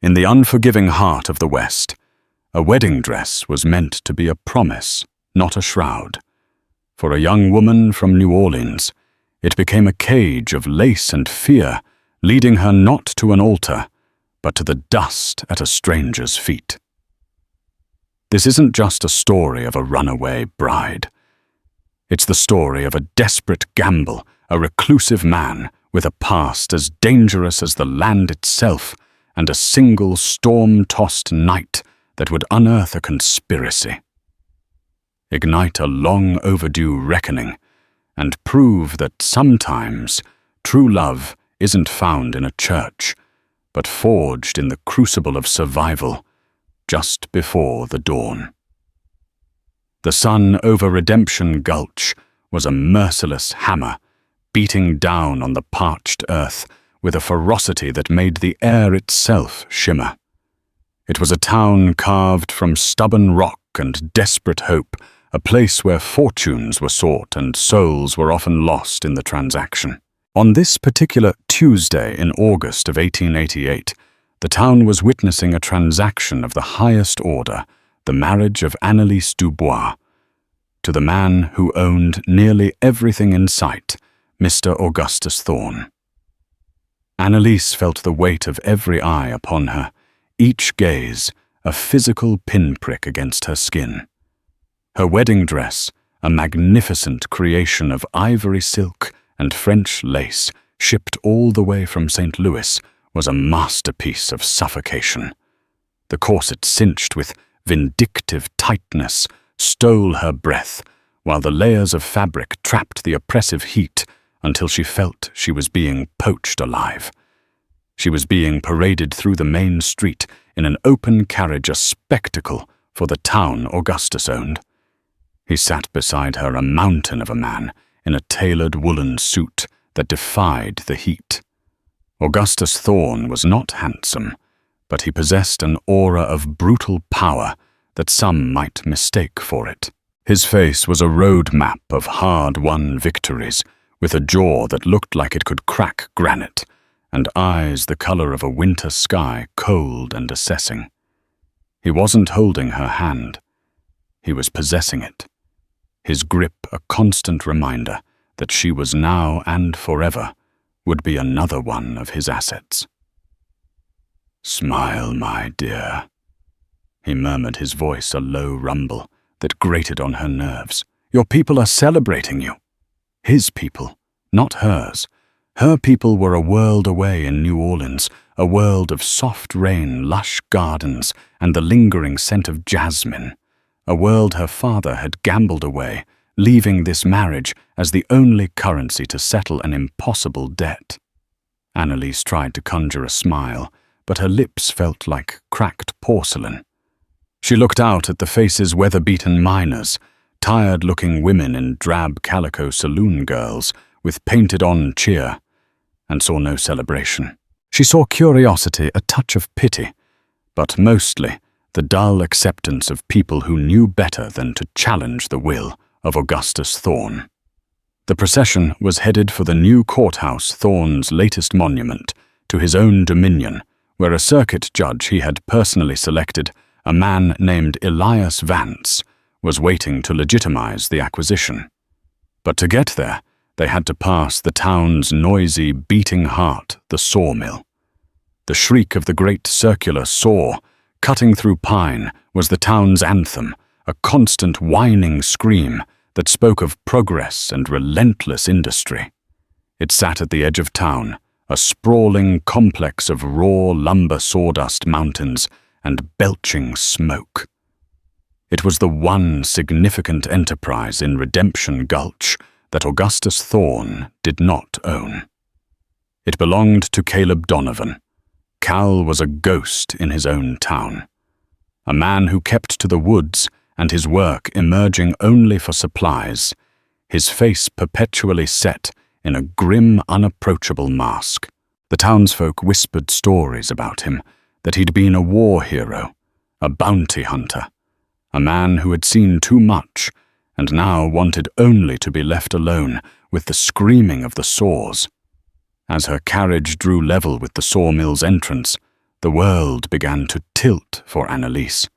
In the unforgiving heart of the West, a wedding dress was meant to be a promise, not a shroud. For a young woman from New Orleans, it became a cage of lace and fear, leading her not to an altar, but to the dust at a stranger's feet. This isn't just a story of a runaway bride. It's the story of a desperate gamble, a reclusive man with a past as dangerous as the land itself, and a single storm-tossed night that would unearth a conspiracy, ignite a long-overdue reckoning, and prove that sometimes true love isn't found in a church, but forged in the crucible of survival just before the dawn. The sun over Redemption Gulch was a merciless hammer, beating down on the parched earth with a ferocity that made the air itself shimmer. It was a town carved from stubborn rock and desperate hope, a place where fortunes were sought and souls were often lost in the transaction. On this particular Tuesday in August of 1888, the town was witnessing a transaction of the highest order, the marriage of Annalise Dubois, to the man who owned nearly everything in sight, Mr. Augustus Thorne. Annalise felt the weight of every eye upon her, each gaze a physical pinprick against her skin. Her wedding dress, a magnificent creation of ivory silk and French lace, shipped all the way from St. Louis, was a masterpiece of suffocation. The corset cinched with vindictive tightness stole her breath, while the layers of fabric trapped the oppressive heat until she felt she was being poached alive. She was being paraded through the main street in an open carriage, a spectacle for the town Augustus owned. He sat beside her, a mountain of a man, in a tailored woolen suit that defied the heat. Augustus Thorne was not handsome, but he possessed an aura of brutal power that some might mistake for it. His face was a road map of hard-won victories, with a jaw that looked like it could crack granite, and eyes the color of a winter sky, cold and assessing. He wasn't holding her hand. He was possessing it, his grip a constant reminder that she was now and forever would be another one of his assets. "Smile, my dear," he murmured, his voice a low rumble that grated on her nerves. "Your people are celebrating you." His people, not hers. Her people were a world away in New Orleans, a world of soft rain, lush gardens, and the lingering scent of jasmine. A world her father had gambled away, leaving this marriage as the only currency to settle an impossible debt. Annalise tried to conjure a smile, but her lips felt like cracked porcelain. She looked out at the faces weather-beaten miners, tired-looking women in drab calico saloon girls with painted-on cheer, and saw no celebration. She saw curiosity, a touch of pity, but mostly the dull acceptance of people who knew better than to challenge the will of Augustus Thorne. The procession was headed for the new courthouse, Thorne's latest monument, to his own dominion, where a circuit judge he had personally selected, a man named Elias Vance, was waiting to legitimize the acquisition. But to get there, they had to pass the town's noisy, beating heart, the Sawmill. The shriek of the great circular saw, cutting through pine, was the town's anthem, a constant whining scream that spoke of progress and relentless industry. It sat at the edge of town, a sprawling complex of raw lumber sawdust mountains and belching smoke. It was the one significant enterprise in Redemption Gulch that Augustus Thorne did not own. It belonged to Caleb Donovan. Cal was a ghost in his own town, a man who kept to the woods and his work emerging only for supplies, his face perpetually set in a grim, unapproachable mask. The townsfolk whispered stories about him, that he'd been a war hero, a bounty hunter, a man who had seen too much and now wanted only to be left alone with the screaming of the saws. As her carriage drew level with the sawmill's entrance, The world began to tilt for Annalise.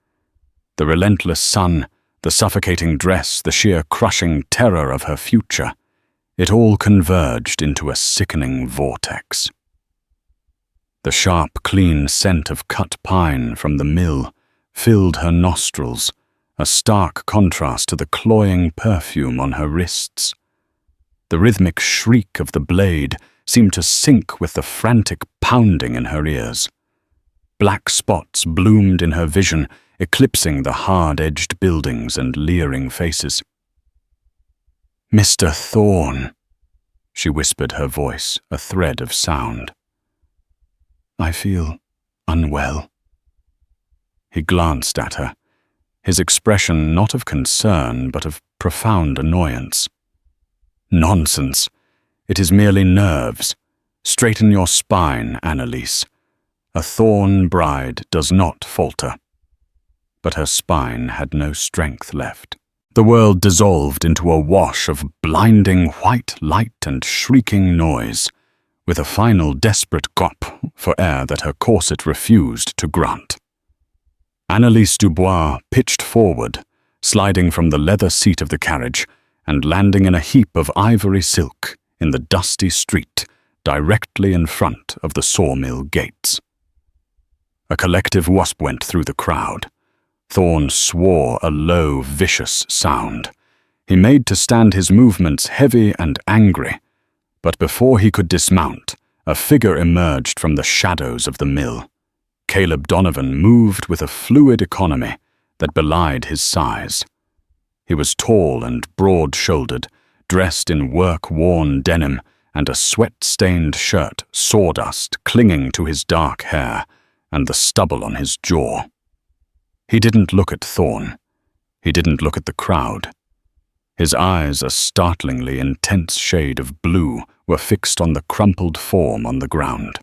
The relentless sun, the suffocating dress, the sheer crushing terror of her future, it all converged into a sickening vortex. The sharp, clean scent of cut pine from the mill filled her nostrils, a stark contrast to the cloying perfume on her wrists. The rhythmic shriek of the blade seemed to sync with the frantic pounding in her ears. Black spots bloomed in her vision, eclipsing the hard-edged buildings and leering faces. "Mr. Thorne," she whispered, her voice a thread of sound. "I feel unwell." He glanced at her, his expression not of concern but of profound annoyance. "Nonsense. It is merely nerves. Straighten your spine, Annalise. A Thorne bride does not falter." But her spine had no strength left. The world dissolved into a wash of blinding white light and shrieking noise, with a final desperate gulp for air that her corset refused to grant. Annalise Dubois pitched forward, sliding from the leather seat of the carriage and landing in a heap of ivory silk in the dusty street directly in front of the sawmill gates. A collective wasp went through the crowd. Thorne swore a low, vicious sound. He made to stand his movements heavy and angry, but before he could dismount, a figure emerged from the shadows of the mill. Caleb Donovan moved with a fluid economy that belied his size. He was tall and broad-shouldered, dressed in work-worn denim and a sweat-stained shirt, sawdust clinging to his dark hair and the stubble on his jaw. He didn't look at Thorne. He didn't look at the crowd. His eyes, a startlingly intense shade of blue, were fixed on the crumpled form on the ground.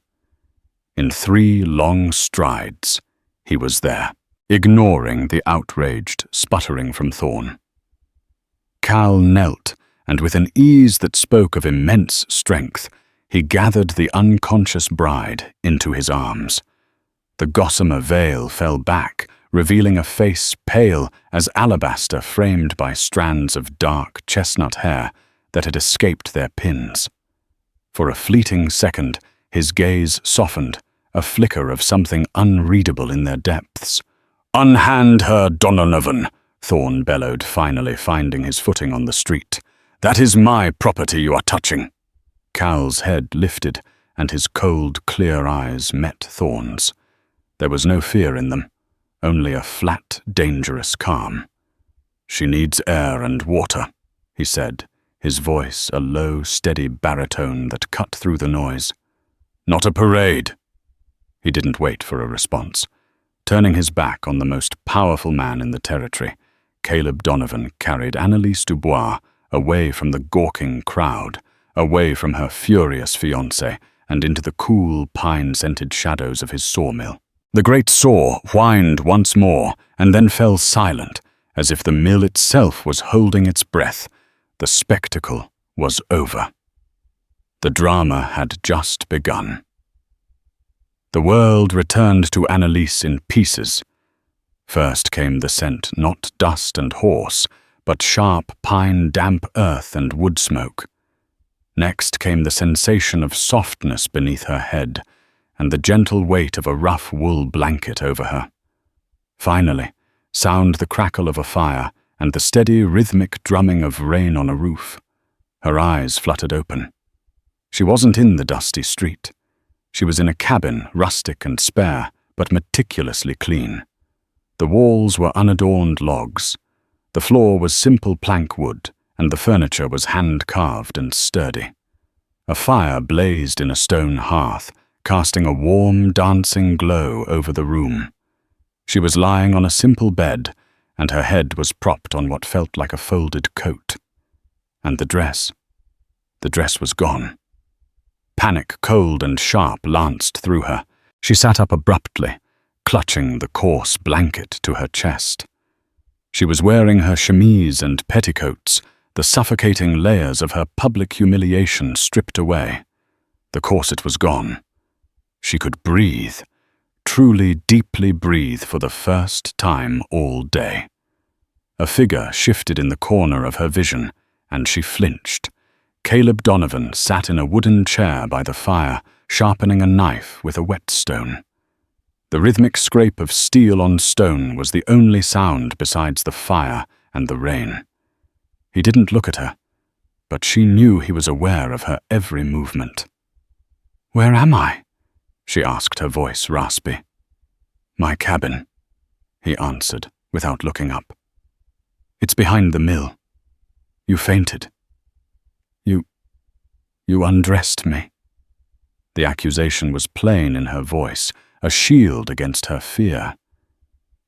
In 3 long strides, he was there, ignoring the outraged sputtering from Thorne. Cal knelt, and with an ease that spoke of immense strength, he gathered the unconscious bride into his arms. The gossamer veil fell back, revealing a face pale as alabaster framed by strands of dark chestnut hair that had escaped their pins. For a fleeting second, his gaze softened, a flicker of something unreadable in their depths. "Unhand her, Donovan," Thorne bellowed, finally finding his footing on the street. "That is my property you are touching." Cal's head lifted, and his cold, clear eyes met Thorne's. There was no fear in them, only a flat, dangerous calm. "She needs air and water," he said, his voice a low, steady baritone that cut through the noise. "Not a parade." He didn't wait for a response. Turning his back on the most powerful man in the territory, Caleb Donovan carried Annalise Dubois away from the gawking crowd, away from her furious fiancé, and into the cool, pine-scented shadows of his sawmill. The great saw whined once more and then fell silent, as if the mill itself was holding its breath. The spectacle was over. The drama had just begun. The world returned to Annalise in pieces. First came the scent, not dust and horse, but sharp pine, damp earth and wood smoke. Next came the sensation of softness beneath her head, and the gentle weight of a rough wool blanket over her. Finally, sound the crackle of a fire and the steady rhythmic drumming of rain on a roof. Her eyes fluttered open. She wasn't in the dusty street. She was in a cabin, rustic and spare, but meticulously clean. The walls were unadorned logs. The floor was simple plank wood, and the furniture was hand-carved and sturdy. A fire blazed in a stone hearth, casting a warm, dancing glow over the room. She was lying on a simple bed, and her head was propped on what felt like a folded coat. And the dress was gone. Panic, cold and sharp, lanced through her. She sat up abruptly, clutching the coarse blanket to her chest. She was wearing her chemise and petticoats, the suffocating layers of her public humiliation stripped away. The corset was gone. She could breathe. truly, deeply breathe for the first time all day. A figure shifted in the corner of her vision, and she flinched. Caleb Donovan sat in a wooden chair by the fire, sharpening a knife with a whetstone. The rhythmic scrape of steel on stone was the only sound besides the fire and the rain. He didn't look at her, but she knew he was aware of her every movement. "Where am I?" she asked, her voice raspy. "My cabin," he answered, without looking up. "It's behind the mill. You fainted. You undressed me." The accusation was plain in her voice, a shield against her fear.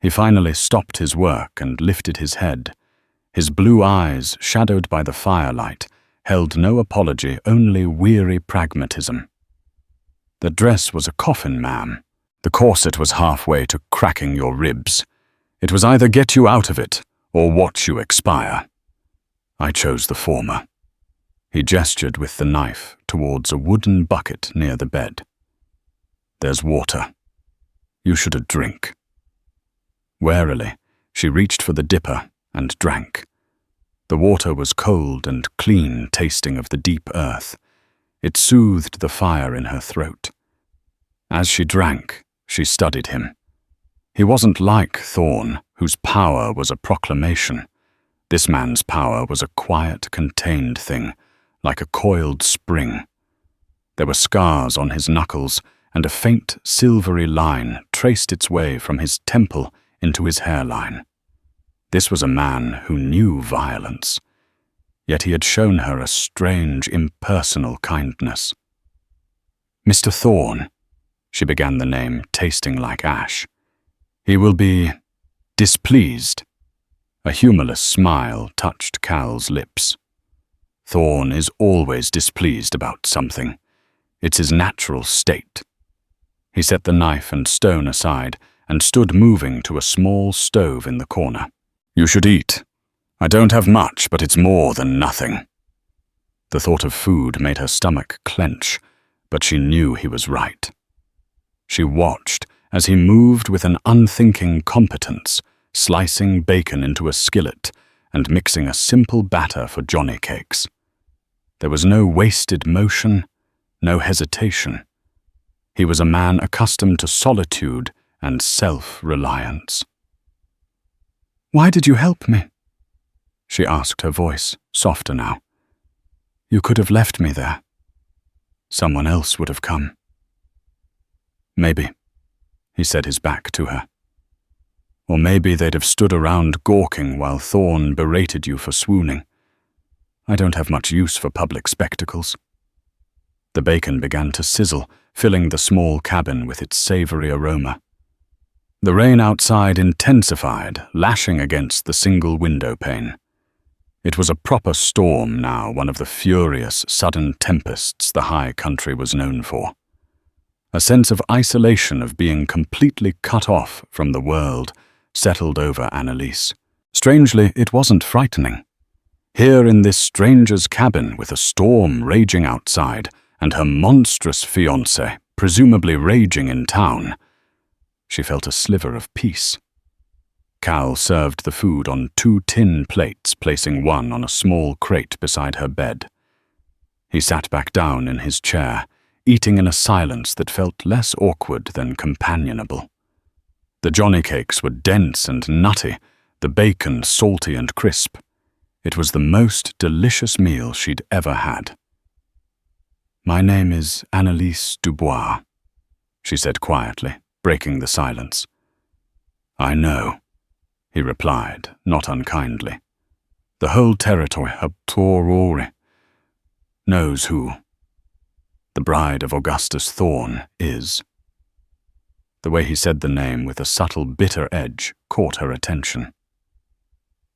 He finally stopped his work and lifted his head. His blue eyes, shadowed by the firelight, held no apology, only weary pragmatism. "The dress was a coffin, ma'am. The corset was halfway to cracking your ribs. It was either get you out of it or watch you expire. I chose the former." He gestured with the knife towards a wooden bucket near the bed. "There's water. You should have drink." Warily, she reached for the dipper and drank. The water was cold and clean, tasting of the deep earth. It soothed the fire in her throat. As she drank, she studied him. He wasn't like Thorn, whose power was a proclamation. This man's power was a quiet, contained thing, like a coiled spring. There were scars on his knuckles, and a faint, silvery line traced its way from his temple into his hairline. This was a man who knew violence, yet he had shown her a strange, impersonal kindness. "Mr. Thorn," she began the name, tasting like ash. "He will be displeased." A humorless smile touched Cal's lips. "Thorn is always displeased about something. It's his natural state." He set the knife and stone aside and stood moving to a small stove in the corner. "You should eat. I don't have much, but it's more than nothing." The thought of food made her stomach clench, but she knew he was right. She watched as he moved with an unthinking competence, slicing bacon into a skillet and mixing a simple batter for johnny cakes. There was no wasted motion, no hesitation. He was a man accustomed to solitude and self-reliance. "Why did you help me?" she asked, her voice softer now. "You could have left me there. Someone else would have come." "Maybe," he said, his back to her. "Or maybe they'd have stood around gawking while Thorn berated you for swooning. I don't have much use for public spectacles." The bacon began to sizzle, filling the small cabin with its savory aroma. The rain outside intensified, lashing against the single window pane. It was a proper storm now, one of the furious, sudden tempests the high country was known for. A sense of isolation, of being completely cut off from the world, settled over Annalise. Strangely, it wasn't frightening. Here in this stranger's cabin, with a storm raging outside and her monstrous fiancé presumably raging in town, she felt a sliver of peace. Cal served the food on 2 tin plates, placing one on a small crate beside her bed. He sat back down in his chair, eating in a silence that felt less awkward than companionable. The johnny cakes were dense and nutty, the bacon salty and crisp. It was the most delicious meal she'd ever had. "My name is Annalise Dubois," she said quietly, breaking the silence. "I know," he replied, not unkindly. "The whole territory of Torore knows who the bride of Augustus Thorn is." The way he said the name with a subtle, bitter edge caught her attention.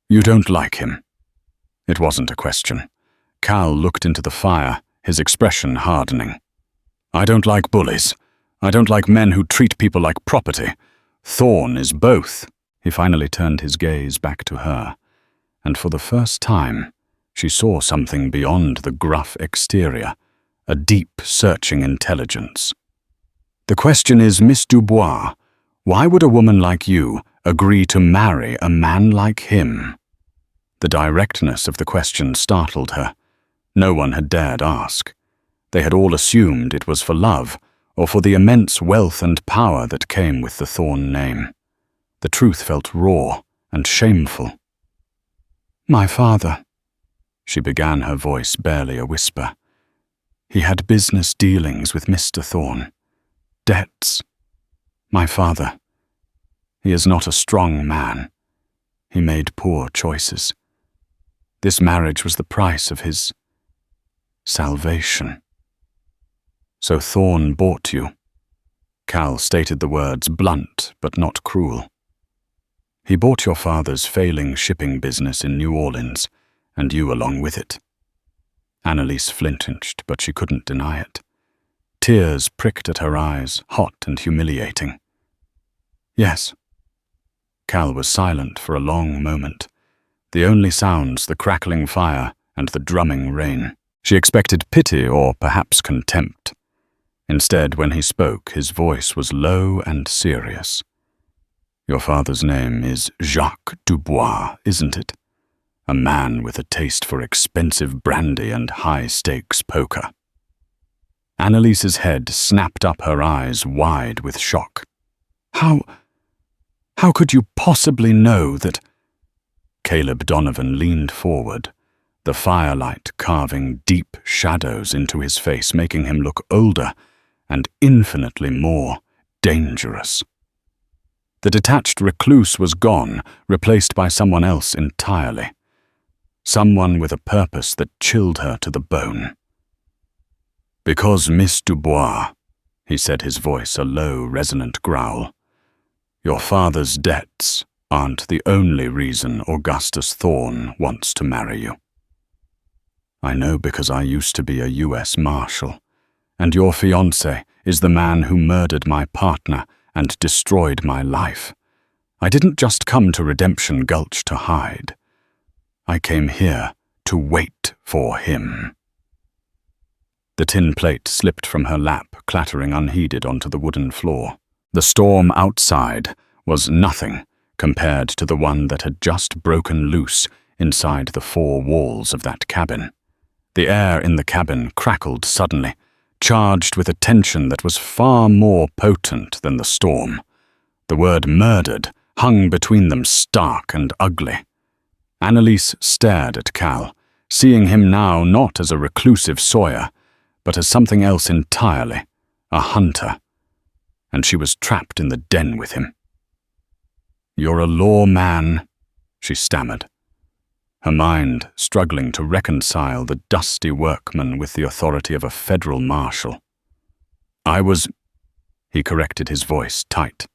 "You don't like him?" It wasn't a question. Cal looked into the fire, his expression hardening. "I don't like bullies. I don't like men who treat people like property. Thorn is both." He finally turned his gaze back to her, and for the first time, she saw something beyond the gruff exterior, a deep, searching intelligence. The question is, Miss Dubois, why would a woman like you agree to marry a man like him? The directness of the question startled her. No one had dared ask. They had all assumed it was for love, or for the immense wealth and power that came with the Thorne name. The truth felt raw and shameful. "My father," she began, her voice barely a whisper. "He had business dealings with Mr. Thorne. Debts. My father. He is not a strong man. He made poor choices. This marriage was the price of his salvation." "So Thorne bought you." Cal stated the words blunt but not cruel. "He bought your father's failing shipping business in New Orleans, and you along with it." Annalise flinched, but she couldn't deny it. Tears pricked at her eyes, hot and humiliating. "Yes." Cal was silent for a long moment. The only sounds, the crackling fire and the drumming rain. She expected pity or perhaps contempt. Instead, when he spoke, his voice was low and serious. "Your father's name is Jacques Dubois, isn't it? A man with a taste for expensive brandy and high-stakes poker." Annalise's head snapped up, her eyes wide with shock. How could you possibly know that—" Caleb Donovan leaned forward, the firelight carving deep shadows into his face, making him look older and infinitely more dangerous. The detached recluse was gone, replaced by someone else entirely. Someone with a purpose that chilled her to the bone. "Because, Miss Dubois," he said, his voice a low, resonant growl, "your father's debts aren't the only reason Augustus Thorne wants to marry you. I know because I used to be a U.S. Marshal, and your fiancé is the man who murdered my partner and destroyed my life. I didn't just come to Redemption Gulch to hide. I came here to wait for him." The tin plate slipped from her lap, clattering unheeded onto the wooden floor. The storm outside was nothing compared to the one that had just broken loose inside the four walls of that cabin. The air in the cabin crackled suddenly, charged with a tension that was far more potent than the storm. The word murdered hung between them, stark and ugly. Annalise stared at Cal, seeing him now not as a reclusive sawyer, but as something else entirely, a hunter. And she was trapped in the den with him. "You're a lawman," she stammered, her mind struggling to reconcile the dusty workman with the authority of a federal marshal. "I was—" he corrected, his voice tight.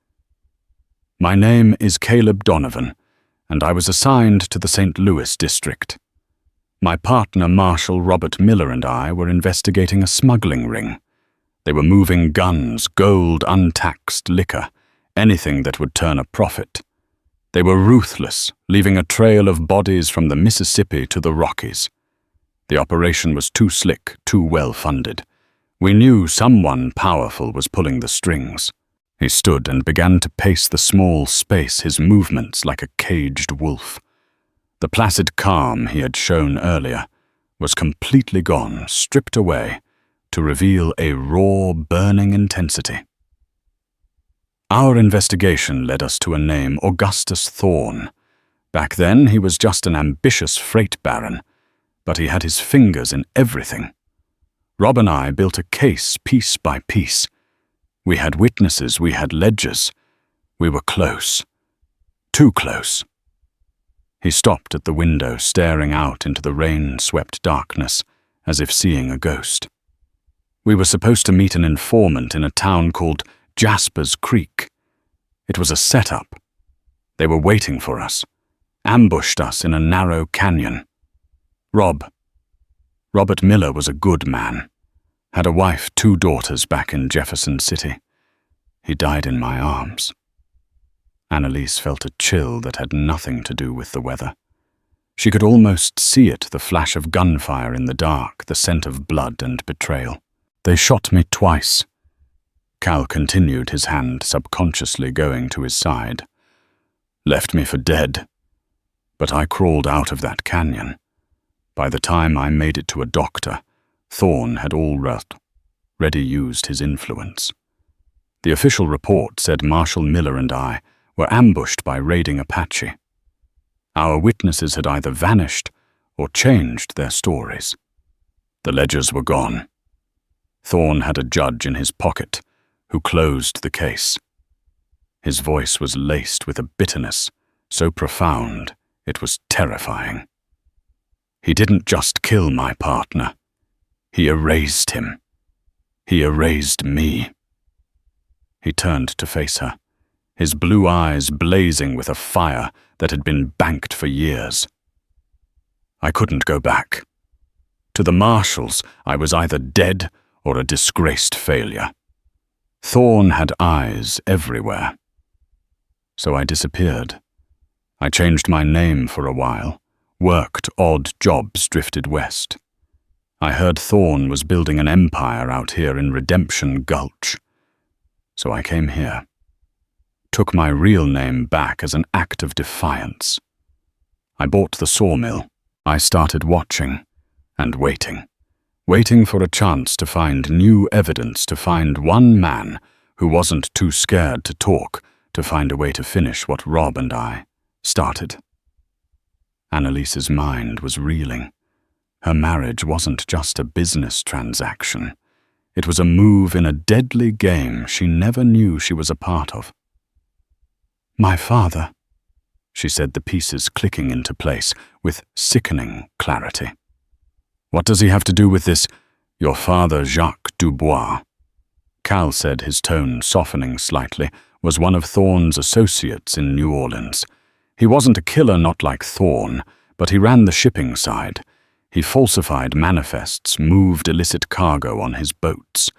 "My name is Caleb Donovan, and I was assigned to the St. Louis district. My partner, Marshal Robert Miller, and I were investigating a smuggling ring. They were moving guns, gold, untaxed liquor, anything that would turn a profit. They were ruthless, leaving a trail of bodies from the Mississippi to the Rockies. The operation was too slick, too well funded. We knew someone powerful was pulling the strings." He stood and began to pace the small space, his movements like a caged wolf. The placid calm he had shown earlier was completely gone, stripped away, to reveal a raw, burning intensity. "Our investigation led us to a name, Augustus Thorne. Back then, he was just an ambitious freight baron, but he had his fingers in everything. Rob and I built a case piece by piece. We had witnesses, we had ledgers. We were close. Too close." He stopped at the window, staring out into the rain-swept darkness, as if seeing a ghost. "We were supposed to meet an informant in a town called Jasper's Creek. It was a setup. They were waiting for us, ambushed us in a narrow canyon. Robert Miller was a good man, had a wife, 2 daughters back in Jefferson City. He died in my arms." Annalise felt a chill that had nothing to do with the weather. She could almost see it, the flash of gunfire in the dark, the scent of blood and betrayal. "They shot me twice. Cal continued, his hand subconsciously going to his side. Left me for dead. But I crawled out of that canyon. By the time I made it to a doctor, Thorne had already used his influence. The official report said Marshal Miller and I were ambushed by raiding Apache. Our witnesses had either vanished or changed their stories. The ledgers were gone. Thorne had a judge in his pocket who closed the case. His voice was laced with a bitterness so profound it was terrifying. He didn't just kill my partner. He erased him. He erased me. He turned to face her, his blue eyes blazing with a fire that had been banked for years. I couldn't go back. To the marshals, I was either dead or a disgraced failure. Thorne had eyes everywhere. So I disappeared. I changed my name for a while, worked odd jobs, drifted west. I heard Thorne was building an empire out here in Redemption Gulch. So I came here. Took my real name back as an act of defiance. I bought the Sawmill. I started watching and waiting. Waiting for a chance to find new evidence, to find one man who wasn't too scared to talk, to find a way to finish what Rob and I started. Annalise's mind was reeling. Her marriage wasn't just a business transaction. It was a move in a deadly game she never knew she was a part of. "My father," she said, the pieces clicking into place with sickening clarity. "What does he have to do with this? Your father, Jacques Dubois," Cal said, his tone softening slightly, was one of Thorne's associates in New Orleans. He wasn't a killer, not like Thorne, but he ran the shipping side. He falsified manifests, moved illicit cargo on his boats.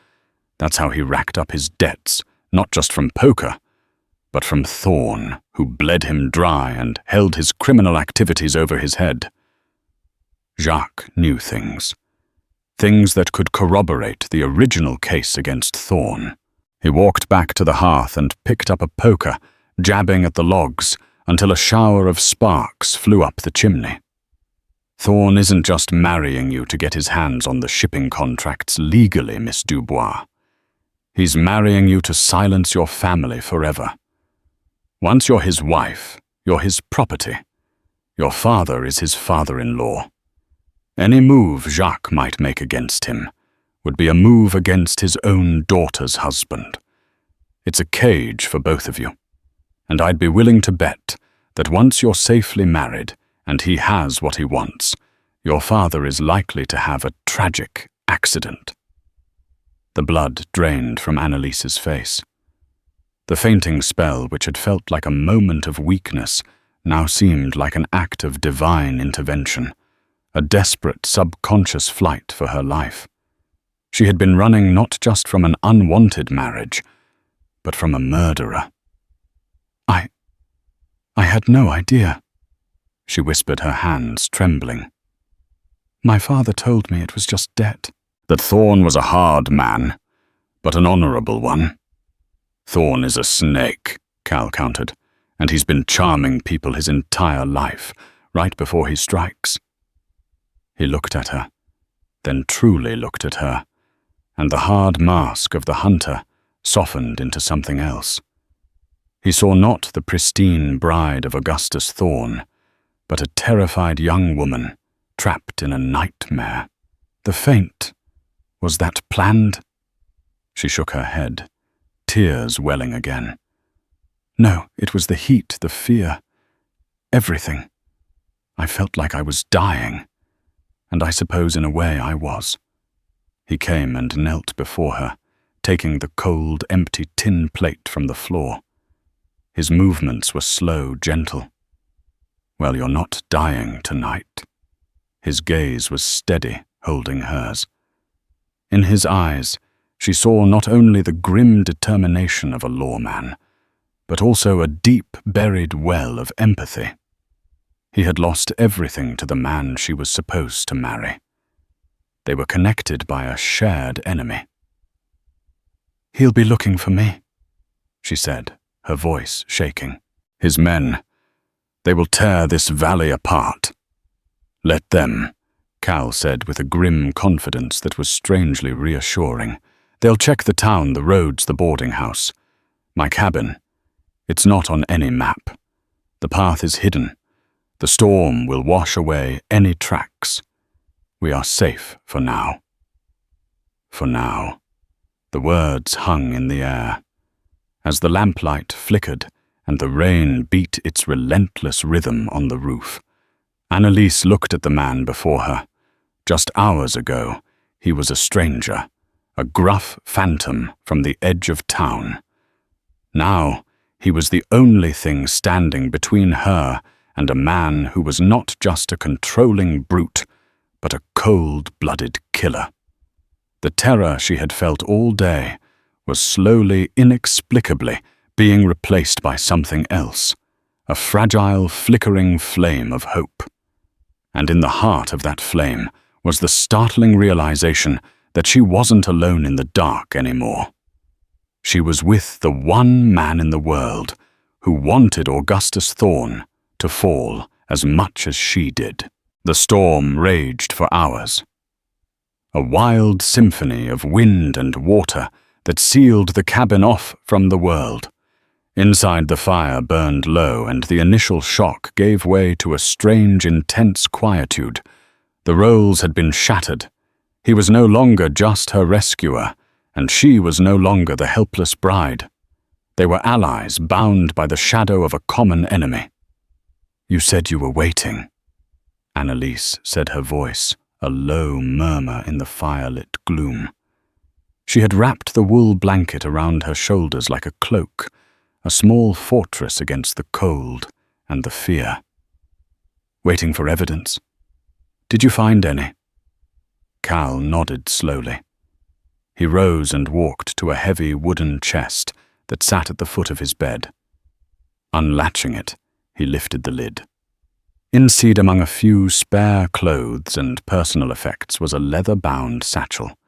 That's how he racked up his debts, not just from poker, but from Thorne, who bled him dry and held his criminal activities over his head. Jacques knew things. Things that could corroborate the original case against Thorne. He walked back to the hearth and picked up a poker, jabbing at the logs until a shower of sparks flew up the chimney. "Thorne isn't just marrying you to get his hands on the shipping contracts legally, Miss Dubois. He's marrying you to silence your family forever. Once you're his wife, you're his property. Your father is his father-in-law. Any move Jacques might make against him would be a move against his own daughter's husband. It's a cage for both of you, and I'd be willing to bet that once you're safely married and he has what he wants, your father is likely to have a tragic accident." The blood drained from Annalise's face. The fainting spell, which had felt like a moment of weakness, now seemed like an act of divine intervention, a desperate subconscious flight for her life. She had been running not just from an unwanted marriage, but from a murderer. I had no idea," she whispered, her hands trembling. "My father told me it was just debt." "That Thorne was a hard man, but an honorable one." "Thorne is a snake," Cal countered, "and he's been charming people his entire life, right before he strikes." He looked at her, then truly looked at her, and the hard mask of the hunter softened into something else. He saw not the pristine bride of Augustus Thorne, but a terrified young woman trapped in a nightmare. The faint, was that planned? She shook her head, tears welling again. No, it was the heat, the fear, everything. I felt like I was dying, and I suppose in a way I was. He came and knelt before her, taking the cold, empty tin plate from the floor. His movements were slow, gentle. "Well, you're not dying tonight." His gaze was steady, holding hers. In his eyes, she saw not only the grim determination of a lawman, but also a deep-buried well of empathy. He had lost everything to the man she was supposed to marry. They were connected by a shared enemy. "He'll be looking for me," she said, her voice shaking. "His men, they will tear this valley apart." "Let them," Cal said with a grim confidence that was strangely reassuring. "They'll check the town, the roads, the boarding house. My cabin, it's not on any map. The path is hidden. The storm will wash away any tracks. We are safe for now." For now. The words hung in the air. As the lamplight flickered and the rain beat its relentless rhythm on the roof, Annalise looked at the man before her. Just hours ago, he was a stranger, a gruff phantom from the edge of town. Now, he was the only thing standing between her and a man who was not just a controlling brute, but a cold-blooded killer. The terror she had felt all day was slowly, inexplicably, being replaced by something else, a fragile, flickering flame of hope. And in the heart of that flame was the startling realization that she wasn't alone in the dark anymore. She was with the one man in the world who wanted Augustus Thorne to fall as much as she did. The storm raged for hours. A wild symphony of wind and water that sealed the cabin off from the world. Inside, the fire burned low, and the initial shock gave way to a strange, intense quietude. The roles had been shattered. He was no longer just her rescuer, and she was no longer the helpless bride. They were allies bound by the shadow of a common enemy. "You said you were waiting," Annalise said, her voice a low murmur in the firelit gloom. She had wrapped the wool blanket around her shoulders like a cloak, a small fortress against the cold and the fear. "Waiting for evidence? Did you find any?" Cal nodded slowly. He rose and walked to a heavy wooden chest that sat at the foot of his bed. Unlatching it, he lifted the lid. Inside, among a few spare clothes and personal effects, was a leather-bound satchel.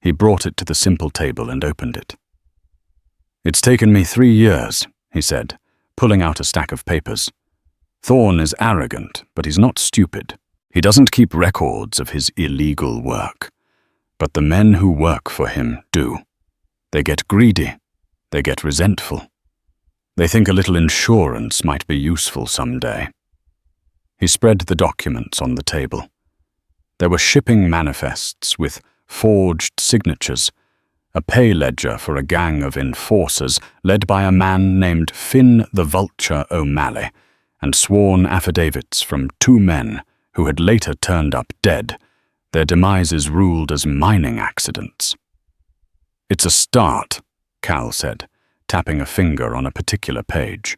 He brought it to the simple table and opened it. "It's taken me 3 years," he said, pulling out a stack of papers. "Thorne is arrogant, but he's not stupid. He doesn't keep records of his illegal work. But the men who work for him do. They get greedy. They get resentful. They think a little insurance might be useful someday." He spread the documents on the table. There were shipping manifests with forged signatures, a pay ledger for a gang of enforcers led by a man named Finn the Vulture O'Malley, and sworn affidavits from 2 men who had later turned up dead, their demises ruled as mining accidents. "It's a start," Cal said, tapping a finger on a particular page.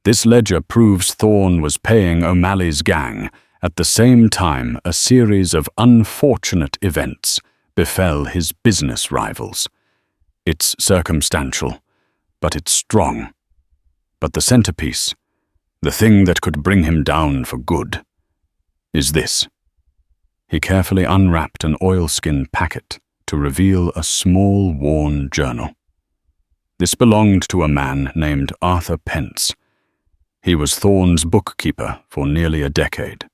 "This ledger proves Thorne was paying O'Malley's gang at the same time a series of unfortunate events befell his business rivals. It's circumstantial, but it's strong. But the centerpiece, the thing that could bring him down for good, is this." He carefully unwrapped an oilskin packet to reveal a small, worn journal. This belonged to a man named Arthur Pence. He was Thorne's bookkeeper for nearly a decade.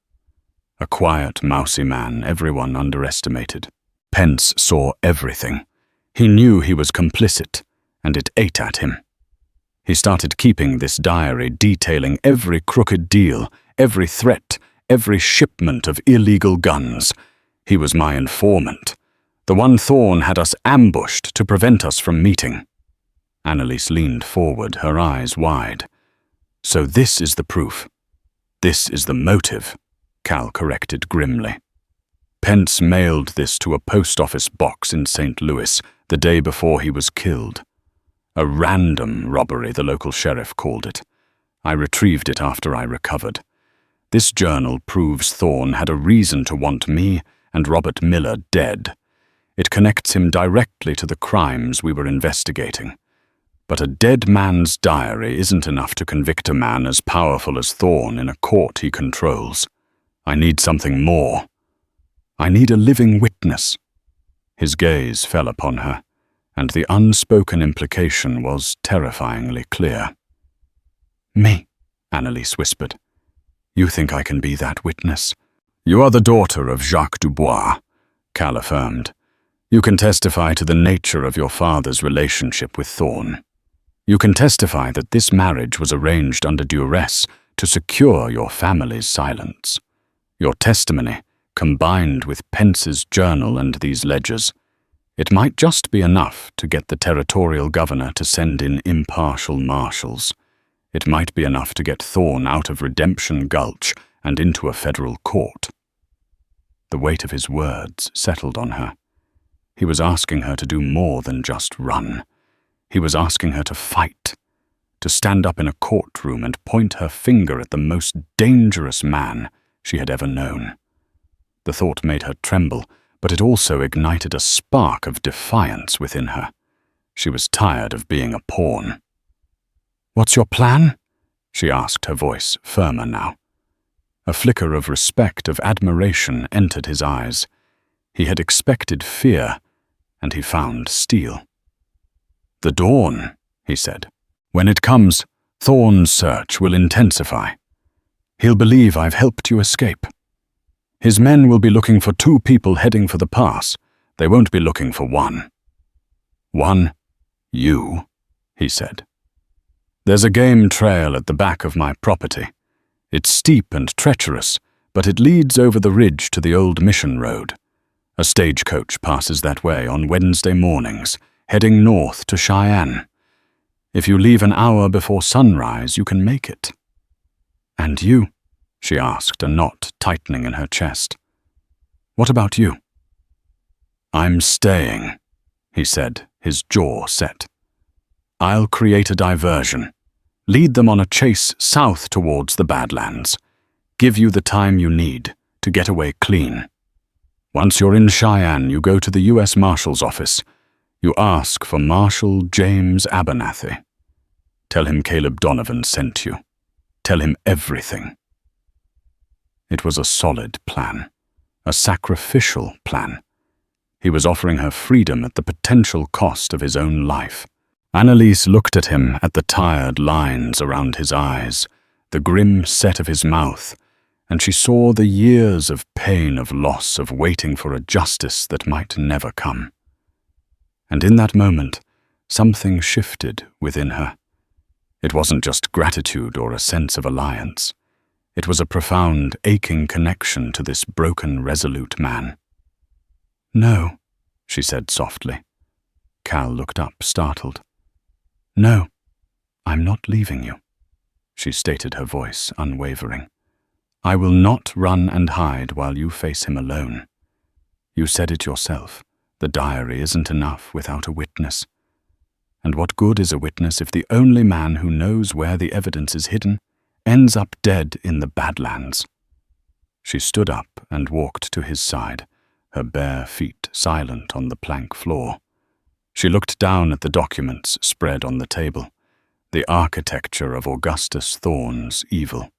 A quiet, mousy man everyone underestimated. Pence saw everything. He knew he was complicit, and it ate at him. He started keeping this diary detailing every crooked deal, every threat, every shipment of illegal guns. He was my informant, the one Thorne had us ambushed to prevent us from meeting. Annalise leaned forward, her eyes wide. "So this is the proof. This is the motive," Cal corrected grimly. "Pence mailed this to a post office box in St. Louis the day before he was killed. A random robbery, the local sheriff called it. I retrieved it after I recovered. This journal proves Thorne had a reason to want me and Robert Miller dead. It connects him directly to the crimes we were investigating. But a dead man's diary isn't enough to convict a man as powerful as Thorne in a court he controls. I need something more. I need a living witness." His gaze fell upon her, and the unspoken implication was terrifyingly clear. Me, Annalise whispered. You think I can be that witness? You are the daughter of Jacques Dubois, Cal affirmed. You can testify to the nature of your father's relationship with Thorne. You can testify that this marriage was arranged under duress to secure your family's silence. Your testimony, combined with Pence's journal and these ledgers, it might just be enough to get the territorial governor to send in impartial marshals. It might be enough to get Thorne out of Redemption Gulch and into a federal court. The weight of his words settled on her. He was asking her to do more than just run. He was asking her to fight, to stand up in a courtroom and point her finger at the most dangerous man she had ever known. The thought made her tremble, but it also ignited a spark of defiance within her. She was tired of being a pawn. "What's your plan?" she asked, her voice firmer now. A flicker of respect, of admiration entered his eyes. He had expected fear, and he found steel. "The dawn," he said. "When it comes, Thorne's search will intensify. He'll believe I've helped you escape. His men will be looking for 2 people heading for the pass. They won't be looking for 1. 1, you," he said. "There's a game trail at the back of my property. It's steep and treacherous, but it leads over the ridge to the old mission road. A stagecoach passes that way on Wednesday mornings, heading north to Cheyenne. If you leave an hour before sunrise, you can make it." "And you?" she asked, a knot tightening in her chest. "What about you?" "I'm staying," he said, his jaw set. "I'll create a diversion. Lead them on a chase south towards the Badlands. Give you the time you need to get away clean. Once you're in Cheyenne, you go to the U.S. Marshal's office. You ask for Marshal James Abernathy. Tell him Caleb Donovan sent you. Tell him everything." It was a solid plan, a sacrificial plan. He was offering her freedom at the potential cost of his own life. Annalise looked at him, at the tired lines around his eyes, the grim set of his mouth, and she saw the years of pain, of loss, of waiting for a justice that might never come. And in that moment, something shifted within her. It wasn't just gratitude or a sense of alliance. It was a profound, aching connection to this broken, resolute man. "No," she said softly. Cal looked up, startled. "No, I'm not leaving you," she stated, her voice unwavering. "I will not run and hide while you face him alone. You said it yourself. The diary isn't enough without a witness. And what good is a witness if the only man who knows where the evidence is hidden ends up dead in the Badlands?" She stood up and walked to his side, her bare feet silent on the plank floor. She looked down at the documents spread on the table, the architecture of Augustus Thorne's evil.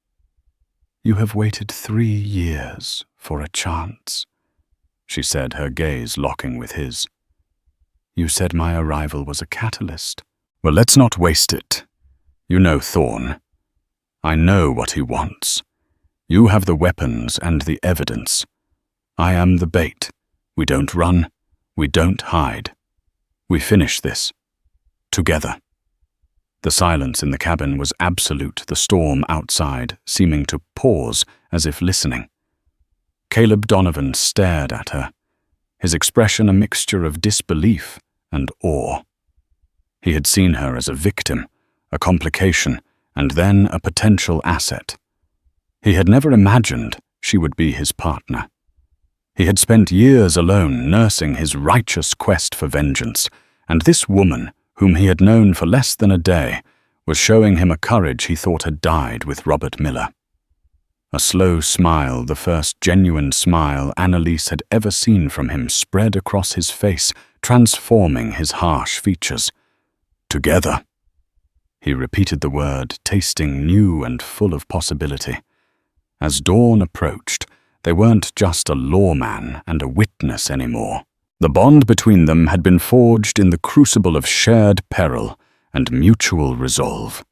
"You have waited 3 years for a chance," she said, her gaze locking with his. "You said my arrival was a catalyst." "Well, let's not waste it. You know Thorne. I know what he wants. You have the weapons and the evidence. I am the bait. We don't run. We don't hide. We finish this. Together." The silence in the cabin was absolute, the storm outside seeming to pause as if listening. Caleb Donovan stared at her, his expression a mixture of disbelief and awe. He had seen her as a victim, a complication, and then a potential asset. He had never imagined she would be his partner. He had spent years alone nursing his righteous quest for vengeance, and this woman, whom he had known for less than a day, was showing him a courage he thought had died with Robert Miller. A slow smile, the first genuine smile Annalise had ever seen from him, spread across his face, transforming his harsh features. "Together." He repeated the word, tasting new and full of possibility. As dawn approached, they weren't just a lawman and a witness anymore. The bond between them had been forged in the crucible of shared peril and mutual resolve.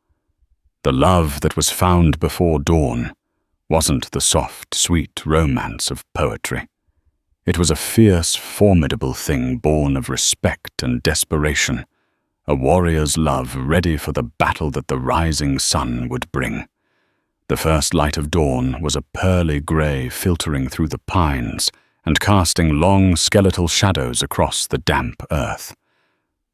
The love that was found before dawn wasn't the soft, sweet romance of poetry. It was a fierce, formidable thing born of respect and desperation, a warrior's love ready for the battle that the rising sun would bring. The first light of dawn was a pearly grey filtering through the pines and casting long skeletal shadows across the damp earth.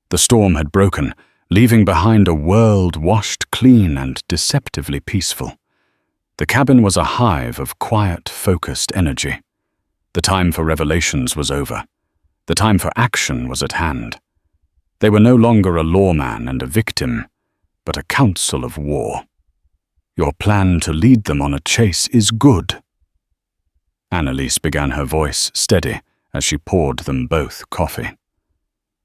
The storm had broken, leaving behind a world washed clean and deceptively peaceful. The cabin was a hive of quiet, focused energy. The time for revelations was over. The time for action was at hand. They were no longer a lawman and a victim, but a council of war. Your plan to lead them on a chase is good. Annalise began, her voice steady as she poured them both coffee.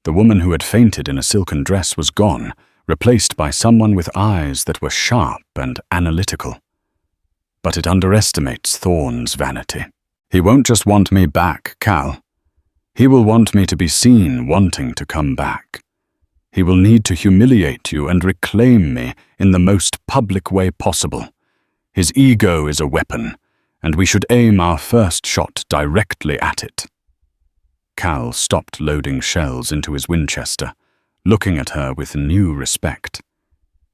The woman who had fainted in a silken dress was gone, replaced by someone with eyes that were sharp and analytical. But it underestimates Thorne's vanity. He won't just want me back, Cal. He will want me to be seen wanting to come back. He will need to humiliate you and reclaim me in the most public way possible. His ego is a weapon, and we should aim our first shot directly at it. Cal stopped loading shells into his Winchester, looking at her with new respect.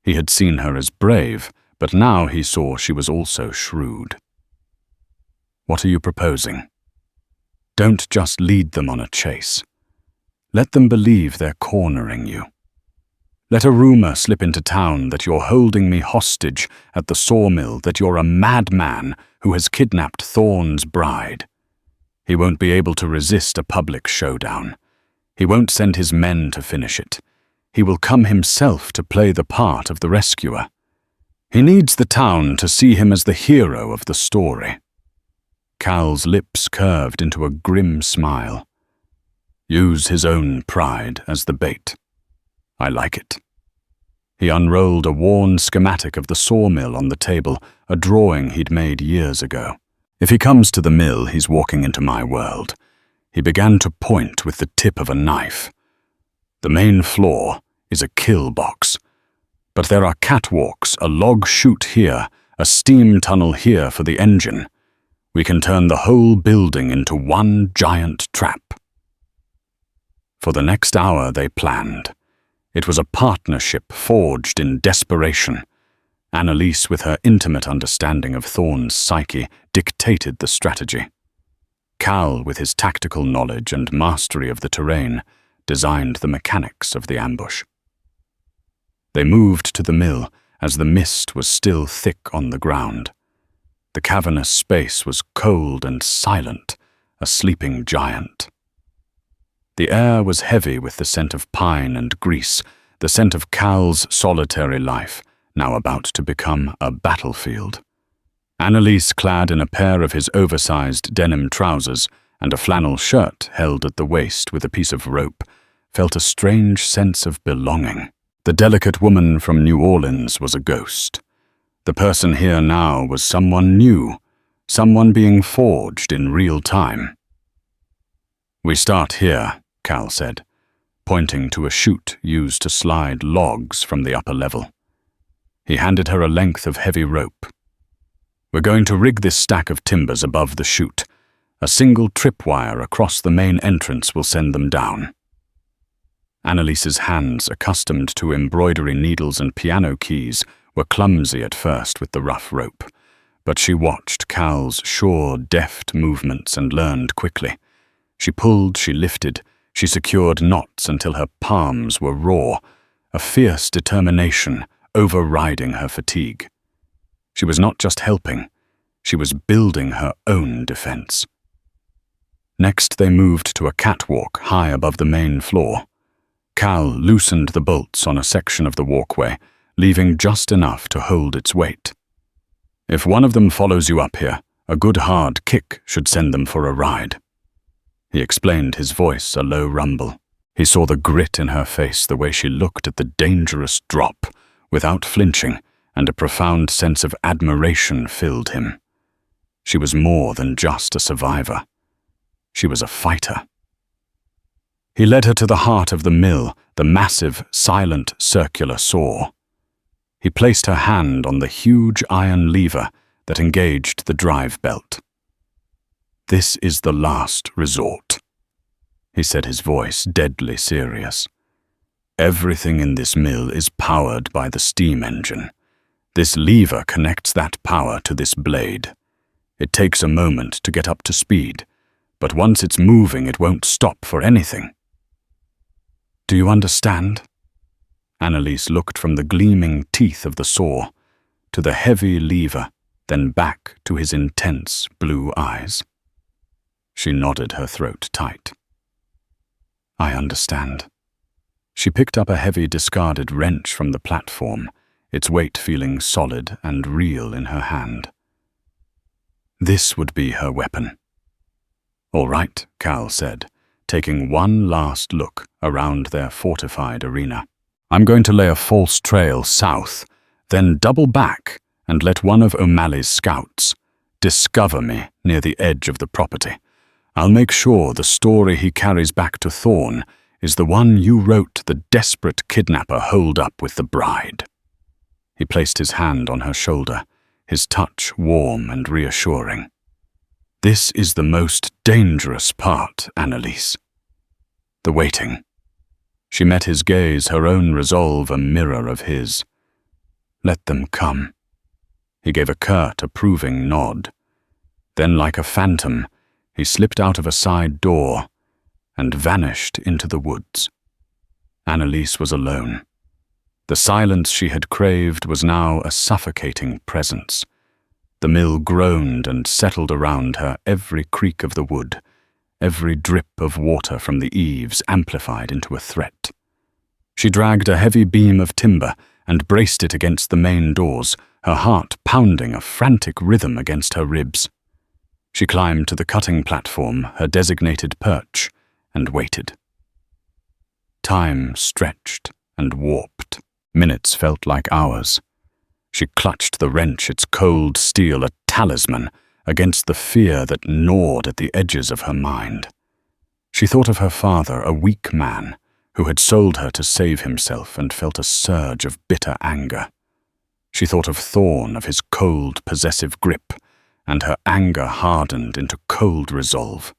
He had seen her as brave, but now he saw she was also shrewd. What are you proposing? Don't just lead them on a chase. Let them believe they're cornering you. Let a rumor slip into town that you're holding me hostage at the sawmill, that you're a madman who has kidnapped Thorne's bride. He won't be able to resist a public showdown. He won't send his men to finish it. He will come himself to play the part of the rescuer. He needs the town to see him as the hero of the story. Cal's lips curved into a grim smile. Use his own pride as the bait. I like it. He unrolled a worn schematic of the sawmill on the table, a drawing he'd made years ago. If he comes to the mill, he's walking into my world. He began to point with the tip of a knife. The main floor is a kill box, but there are catwalks, a log chute here, a steam tunnel here for the engine. We can turn the whole building into one giant trap. For the next hour they planned. It was a partnership forged in desperation. Annalise, with her intimate understanding of Thorne's psyche, dictated the strategy. Cal, with his tactical knowledge and mastery of the terrain, designed the mechanics of the ambush. They moved to the mill as the mist was still thick on the ground. The cavernous space was cold and silent, a sleeping giant. The air was heavy with the scent of pine and grease, the scent of Cal's solitary life, now about to become a battlefield. Annalise, clad in a pair of his oversized denim trousers and a flannel shirt held at the waist with a piece of rope, felt a strange sense of belonging. The delicate woman from New Orleans was a ghost. The person here now was someone new, someone being forged in real time. We start here, Cal said, pointing to a chute used to slide logs from the upper level. He handed her a length of heavy rope. We're going to rig this stack of timbers above the chute. A single tripwire across the main entrance will send them down. Annalise's hands, accustomed to embroidery needles and piano keys, were clumsy at first with the rough rope, but she watched Cal's sure, deft movements and learned quickly. She pulled, she lifted, she secured knots until her palms were raw, a fierce determination overriding her fatigue. She was not just helping, she was building her own defense. Next they moved to a catwalk high above the main floor. Cal loosened the bolts on a section of the walkway, leaving just enough to hold its weight. If one of them follows you up here, a good hard kick should send them for a ride. He explained, his voice a low rumble. He saw the grit in her face, the way she looked at the dangerous drop, without flinching, and a profound sense of admiration filled him. She was more than just a survivor. She was a fighter. He led her to the heart of the mill, the massive, silent, circular saw. He placed her hand on the huge iron lever that engaged the drive belt. "This is the last resort," he said, his voice deadly serious. "Everything in this mill is powered by the steam engine. This lever connects that power to this blade. It takes a moment to get up to speed, but once it's moving, it won't stop for anything." "Do you understand?" Annalise looked from the gleaming teeth of the saw to the heavy lever, then back to his intense blue eyes. She nodded, her throat tight. "I understand." She picked up a heavy discarded wrench from the platform, its weight feeling solid and real in her hand. This would be her weapon. "All right," Cal said, taking one last look around their fortified arena. "I'm going to lay a false trail south, then double back and let one of O'Malley's scouts discover me near the edge of the property. I'll make sure the story he carries back to Thorn is the one you wrote the desperate kidnapper holed up with the bride." He placed his hand on her shoulder, his touch warm and reassuring. "This is the most dangerous part, Annalise. The waiting." She met his gaze, her own resolve a mirror of his. "Let them come." He gave a curt, approving nod. Then, like a phantom, he slipped out of a side door and vanished into the woods. Annalise was alone. The silence she had craved was now a suffocating presence. The mill groaned and settled around her, every creak of the wood, every drip of water from the eaves amplified into a threat. She dragged a heavy beam of timber and braced it against the main doors, her heart pounding a frantic rhythm against her ribs. She climbed to the cutting platform, her designated perch, and waited. Time stretched and warped. Minutes felt like hours. She clutched the wrench, its cold steel a talisman, against the fear that gnawed at the edges of her mind. She thought of her father, a weak man, who had sold her to save himself, and felt a surge of bitter anger. She thought of Thorn, of his cold, possessive grip, and her anger hardened into cold resolve.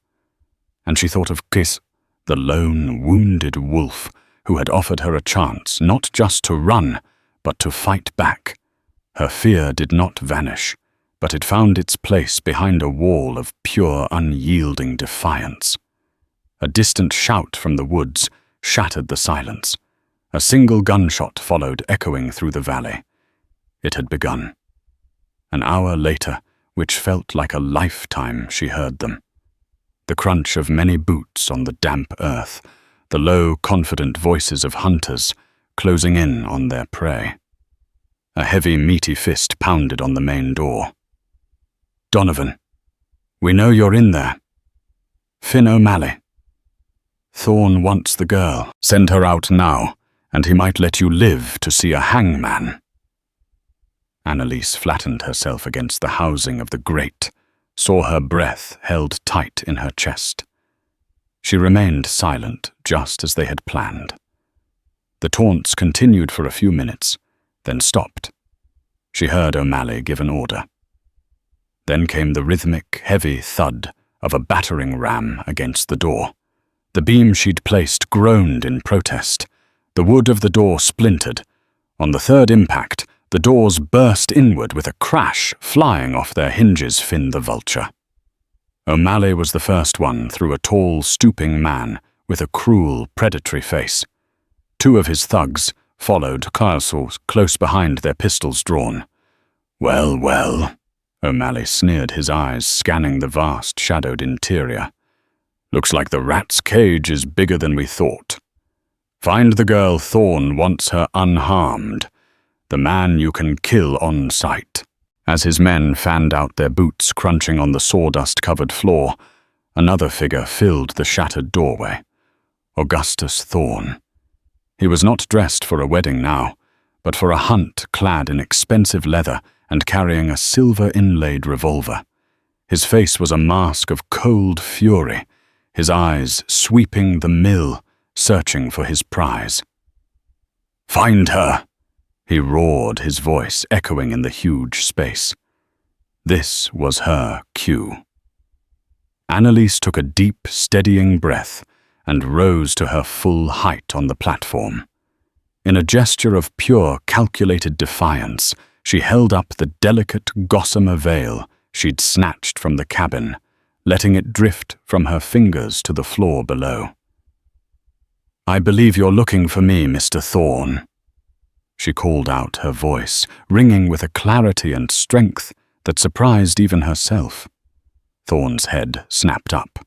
And she thought of Kiss, the lone, wounded wolf who had offered her a chance not just to run, but to fight back. Her fear did not vanish, but it found its place behind a wall of pure, unyielding defiance. A distant shout from the woods shattered the silence. A single gunshot followed, echoing through the valley. It had begun. An hour later, which felt like a lifetime, she heard them. The crunch of many boots on the damp earth, the low, confident voices of hunters closing in on their prey. A heavy, meaty fist pounded on the main door. "Donovan, we know you're in there. Finn O'Malley. Thorn wants the girl. Send her out now, and he might let you live to see a hangman." Annalise flattened herself against the housing of the grate, saw her breath held tight in her chest. She remained silent, just as they had planned. The taunts continued for a few minutes, then stopped. She heard O'Malley give an order. Then came the rhythmic, heavy thud of a battering ram against the door. The beam she'd placed groaned in protest. The wood of the door splintered. On the third impact, the doors burst inward with a crash, flying off their hinges, Finn the vulture. O'Malley was the first one through, a tall, stooping man with a cruel, predatory face. Two of his thugs followed, close behind, their pistols drawn. "Well, well," O'Malley sneered, his eyes scanning the vast, shadowed interior. "Looks like the rat's cage is bigger than we thought. Find the girl Thorn wants her unharmed, the man you can kill on sight." As his men fanned out, their boots crunching on the sawdust-covered floor, another figure filled the shattered doorway. Augustus Thorn. He was not dressed for a wedding now, but for a hunt, clad in expensive leather and carrying a silver-inlaid revolver. His face was a mask of cold fury, his eyes sweeping the mill, searching for his prize. "Find her!" he roared, his voice echoing in the huge space. This was her cue. Annalise took a deep, steadying breath and rose to her full height on the platform. In a gesture of pure, calculated defiance, she held up the delicate gossamer veil she'd snatched from the cabin, letting it drift from her fingers to the floor below. "I believe you're looking for me, Mr. Thorne," she called out, her voice ringing with a clarity and strength that surprised even herself. Thorne's head snapped up.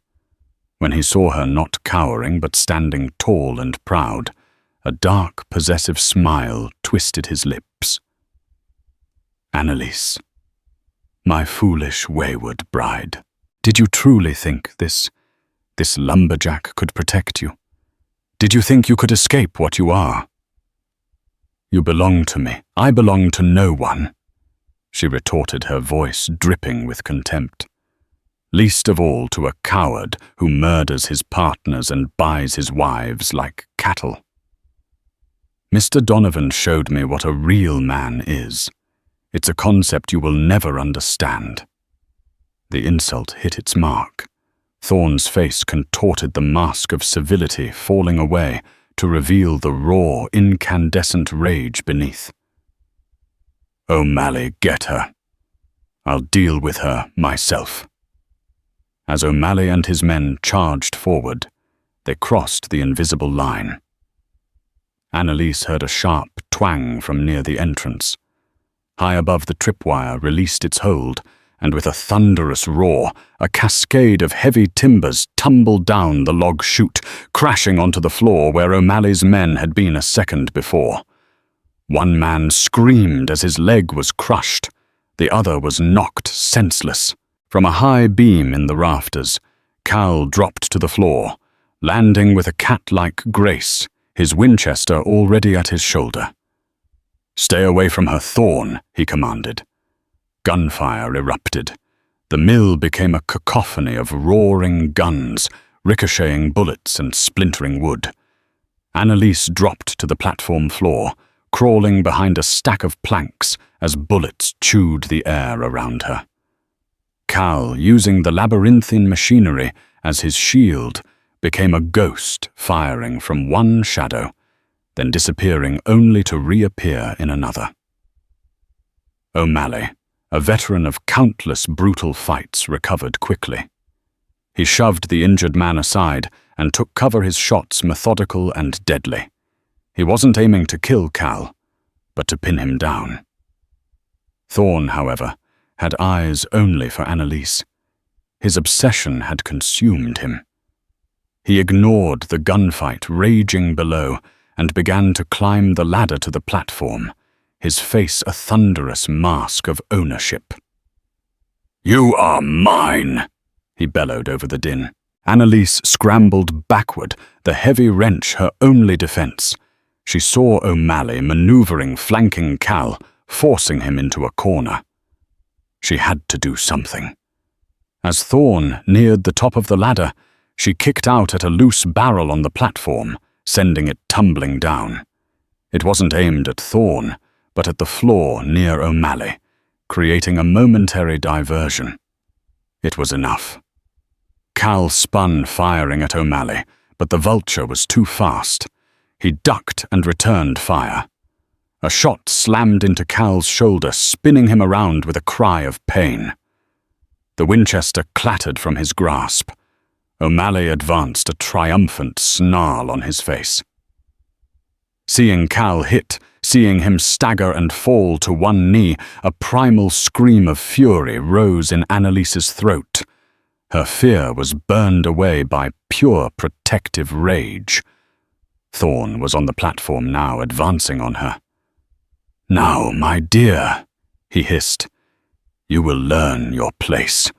When he saw her not cowering but standing tall and proud, a dark, possessive smile twisted his lips. "Annalise, my foolish, wayward bride, did you truly think this lumberjack could protect you? Did you think you could escape what you are?" "You belong to me. I belong to no one," she retorted, her voice dripping with contempt. "Least of all to a coward who murders his partners and buys his wives like cattle. Mr. Donovan showed me what a real man is. It's a concept you will never understand." The insult hit its mark. Thorne's face contorted, the mask of civility falling away to reveal the raw, incandescent rage beneath. "O'Malley, get her. I'll deal with her myself." As O'Malley and his men charged forward, they crossed the invisible line. Annalise heard a sharp twang from near the entrance. High above, the tripwire released its hold, and with a thunderous roar, a cascade of heavy timbers tumbled down the log chute, crashing onto the floor where O'Malley's men had been a second before. One man screamed as his leg was crushed. The other was knocked senseless. From a high beam in the rafters, Cal dropped to the floor, landing with a cat-like grace, his Winchester already at his shoulder. "Stay away from her, Thorne," he commanded. Gunfire erupted. The mill became a cacophony of roaring guns, ricocheting bullets and splintering wood. Annalise dropped to the platform floor, crawling behind a stack of planks as bullets chewed the air around her. Cal, using the labyrinthine machinery as his shield, became a ghost firing from one shadow, then disappearing only to reappear in another. O'Malley, a veteran of countless brutal fights, recovered quickly. He shoved the injured man aside and took cover, his shots methodical and deadly. He wasn't aiming to kill Cal, but to pin him down. Thorne, however, had eyes only for Annalise. His obsession had consumed him. He ignored the gunfight raging below and began to climb the ladder to the platform, his face a thunderous mask of ownership. "You are mine," he bellowed over the din. Annalise scrambled backward, the heavy wrench her only defense. She saw O'Malley maneuvering, flanking Cal, forcing him into a corner. She had to do something. As Thorne neared the top of the ladder, she kicked out at a loose barrel on the platform, sending it tumbling down. It wasn't aimed at Thorne, but at the floor near O'Malley, creating a momentary diversion. It was enough. Cal spun, firing at O'Malley, but the vulture was too fast. He ducked and returned fire. A shot slammed into Cal's shoulder, spinning him around with a cry of pain. The Winchester clattered from his grasp. O'Malley advanced, a triumphant snarl on his face. Seeing Cal hit, seeing him stagger and fall to one knee, a primal scream of fury rose in Annalise's throat. Her fear was burned away by pure protective rage. Thorne was on the platform now, advancing on her. "Now, my dear," he hissed, "you will learn your place."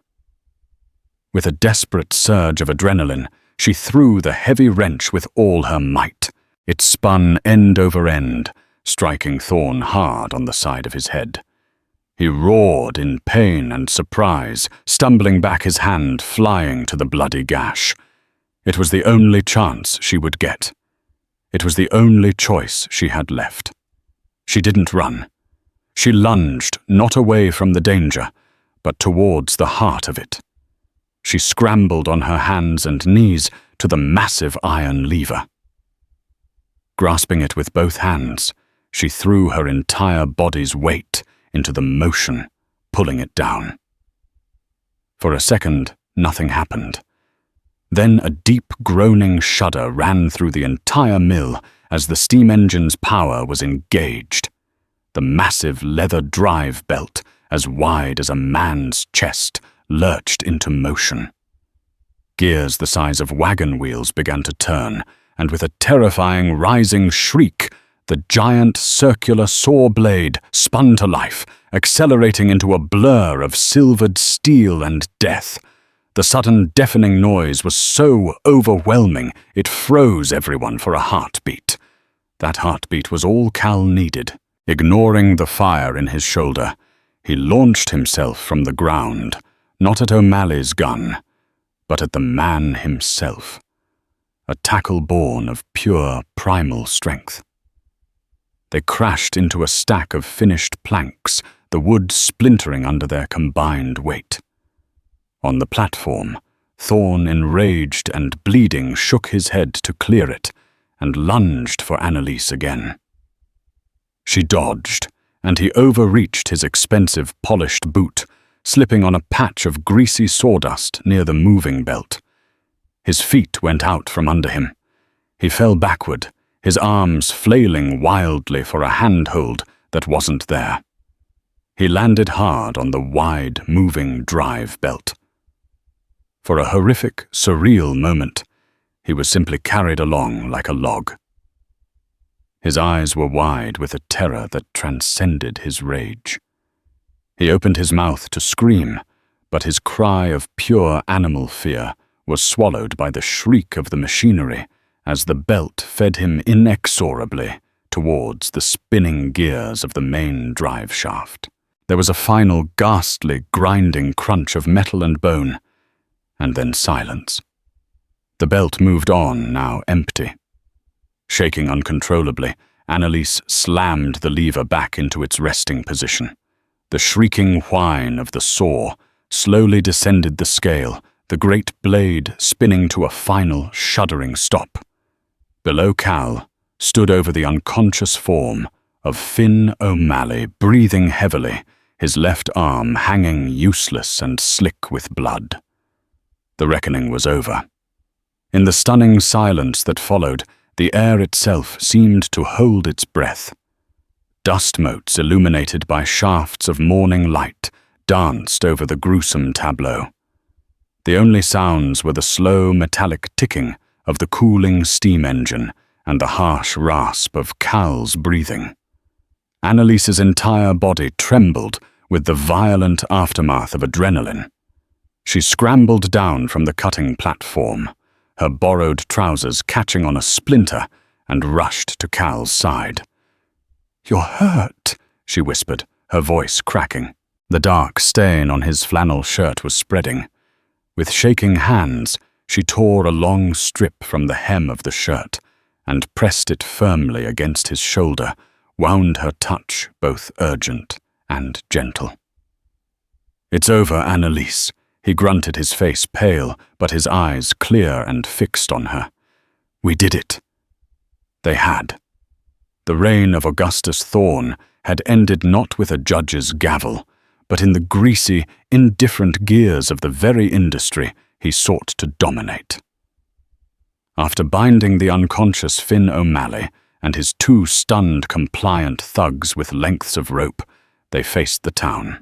With a desperate surge of adrenaline, she threw the heavy wrench with all her might. It spun end over end, striking Thorne hard on the side of his head. He roared in pain and surprise, stumbling back, his hand flying to the bloody gash. It was the only chance she would get. It was the only choice she had left. She didn't run. She lunged, not away from the danger, but towards the heart of it. She scrambled on her hands and knees to the massive iron lever. Grasping it with both hands, she threw her entire body's weight into the motion, pulling it down. For a second, nothing happened. Then a deep groaning shudder ran through the entire mill as the steam engine's power was engaged. The massive leather drive belt, as wide as a man's chest, lurched into motion. Gears the size of wagon wheels began to turn, and with a terrifying rising shriek, the giant circular saw blade spun to life, accelerating into a blur of silvered steel and death. The sudden deafening noise was so overwhelming it froze everyone for a heartbeat. That heartbeat was all Cal needed. Ignoring the fire in his shoulder, he launched himself from the ground, not at O'Malley's gun, but at the man himself. A tackle born of pure primal strength. They crashed into a stack of finished planks, the wood splintering under their combined weight. On the platform, Thorne, enraged and bleeding, shook his head to clear it and lunged for Annalise again. She dodged, and he overreached his expensive polished boot, slipping on a patch of greasy sawdust near the moving belt. His feet went out from under him. He fell backward, his arms flailing wildly for a handhold that wasn't there. He landed hard on the wide, moving drive belt. For a horrific, surreal moment, he was simply carried along like a log. His eyes were wide with a terror that transcended his rage. He opened his mouth to scream, but his cry of pure animal fear was swallowed by the shriek of the machinery as the belt fed him inexorably towards the spinning gears of the main drive shaft. There was a final ghastly, grinding crunch of metal and bone, and then silence. The belt moved on, now empty. Shaking uncontrollably, Annalise slammed the lever back into its resting position. The shrieking whine of the saw slowly descended the scale, the great blade spinning to a final, shuddering stop. Below Cal stood over the unconscious form of Finn O'Malley, breathing heavily, his left arm hanging useless and slick with blood. The reckoning was over. In the stunning silence that followed, the air itself seemed to hold its breath. Dust motes illuminated by shafts of morning light danced over the gruesome tableau. The only sounds were the slow metallic ticking of the cooling steam engine and the harsh rasp of Cal's breathing. Annalise's entire body trembled with the violent aftermath of adrenaline. She scrambled down from the cutting platform, her borrowed trousers catching on a splinter, and rushed to Cal's side. "You're hurt," she whispered, her voice cracking. The dark stain on his flannel shirt was spreading. With shaking hands, she tore a long strip from the hem of the shirt and pressed it firmly against his shoulder, wound her touch both urgent and gentle. "It's over, Annalise," he grunted, his face pale, but his eyes clear and fixed on her. "We did it." They had. The reign of Augustus Thorne had ended not with a judge's gavel, but in the greasy, indifferent gears of the very industry he sought to dominate. After binding the unconscious Finn O'Malley and his 2 stunned, compliant thugs with lengths of rope, they faced the town.